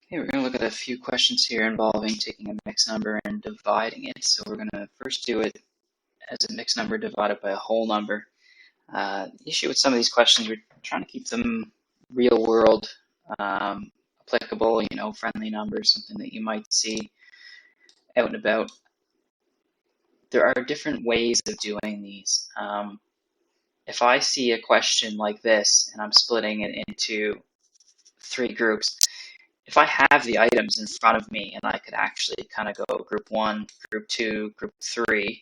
Okay, we're going to look at a few questions here involving taking a mixed number and dividing it. So we're going to first do it as a mixed number divided by a whole number. The issue with some of these questions, we're trying to keep them real world, applicable, friendly numbers, something that you might see out and about. There are different ways of doing these. If I see a question like this and I'm splitting it into three groups, if I have the items in front of me and I could actually kind of go group one, group two, group three,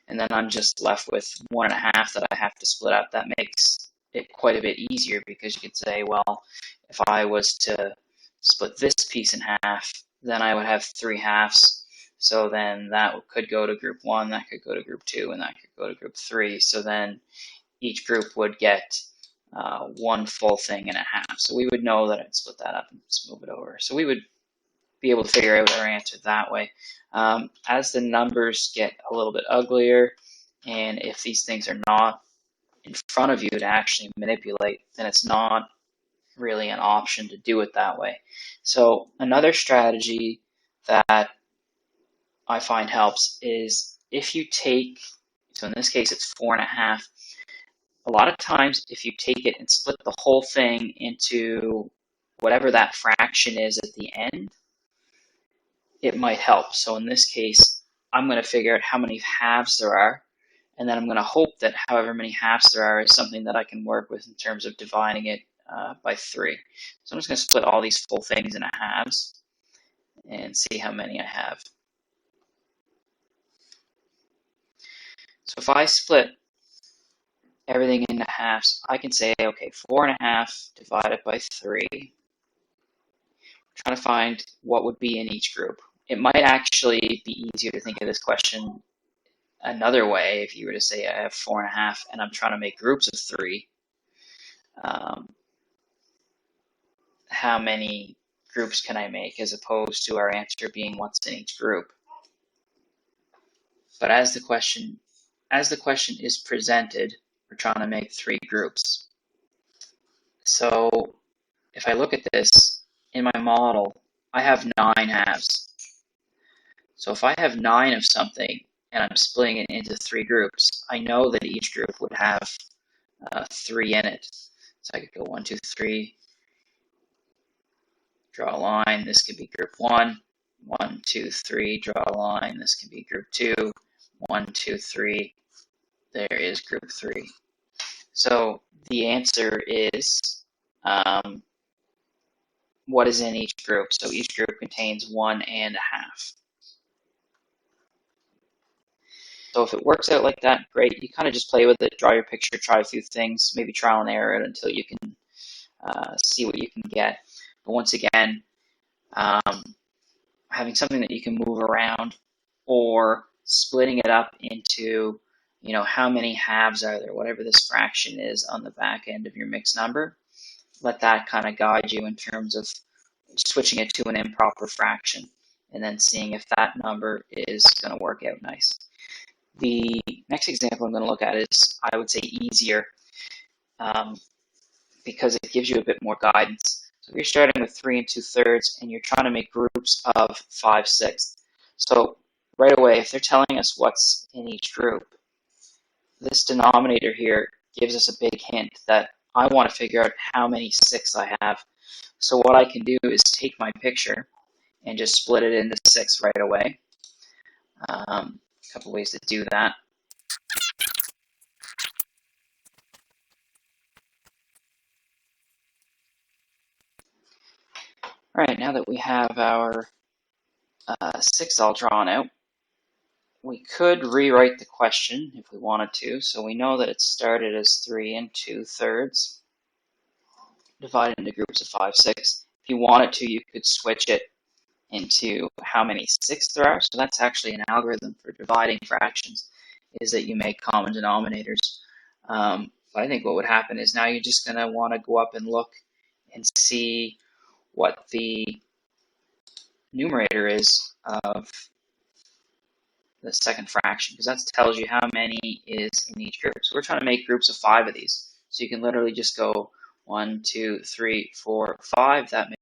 and then I'm just left with 1.5 that I have to split up, that makes it quite a bit easier because you could say, well, if I was to split this piece in half, then I would have 3 halves. So then that could go to group one, that could go to group two, and that could go to group three. So then each group would get one full thing and a half. So we would know that I'd split that up and just move it over. So we would be able to figure out our answer that way. As the numbers get a little bit uglier, and if these things are not in front of you to actually manipulate, then it's not really an option to do it that way. So another strategy that I find helps is if you take, so in this case it's 4.5, a lot of times if you take it and split the whole thing into whatever that fraction is at the end, it might help. So in this case, I'm going to figure out how many halves there are, and then I'm going to hope that however many halves there are is something that I can work with in terms of dividing it by 3. So I'm just going to split all these full things into halves and see how many I have. So if I split everything into halves, I can say, okay, 4.5 divided by 3. I'm trying to find what would be in each group. It might actually be easier to think of this question another way. If you were to say I have 4.5 and I'm trying to make groups of 3, how many groups can I make, as opposed to our answer being what's in each group. But as the question is presented, we're trying to make 3 groups. So if I look at this in my model, I have 9 halves. So if I have 9 of something and I'm splitting it into 3 groups, I know that each group would have 3 in it. So I could go 1, 2, 3, draw a line. This could be group 1, 1, 2, 3, draw a line. This could be group 2, 1, 2, 3. There is group 3. So the answer is what is in each group. So each group contains 1.5. So if it works out like that, great. You kind of just play with it, draw your picture, try a few things, maybe trial and error it until you can see what you can get. But once again, having something that you can move around, or splitting it up into, how many halves are there, whatever this fraction is on the back end of your mixed number, let that kind of guide you in terms of switching it to an improper fraction and then seeing if that number is going to work out nice. The next example I'm going to look at is, I would say, easier because it gives you a bit more guidance. So if you're starting with 3 2/3 and you're trying to make groups of 5/6. So right away, if they're telling us what's in each group, this denominator here gives us a big hint that I want to figure out how many 6 I have. So what I can do is take my picture and just split it into 6 right away. A couple ways to do that. All right, now that we have our 6 all drawn out, we could rewrite the question if we wanted to. So we know that it started as 3 2/3, divided into groups of 5/6. If you wanted to, you could switch it into how many 6 there are. So that's actually an algorithm for dividing fractions, is that you make common denominators. But I think what would happen is now you're just going to want to go up and look and see what the numerator is of the second fraction, because that tells you how many is in each group. So we're trying to make groups of 5 of these. So you can literally just go 1, 2, 3, 4, 5. That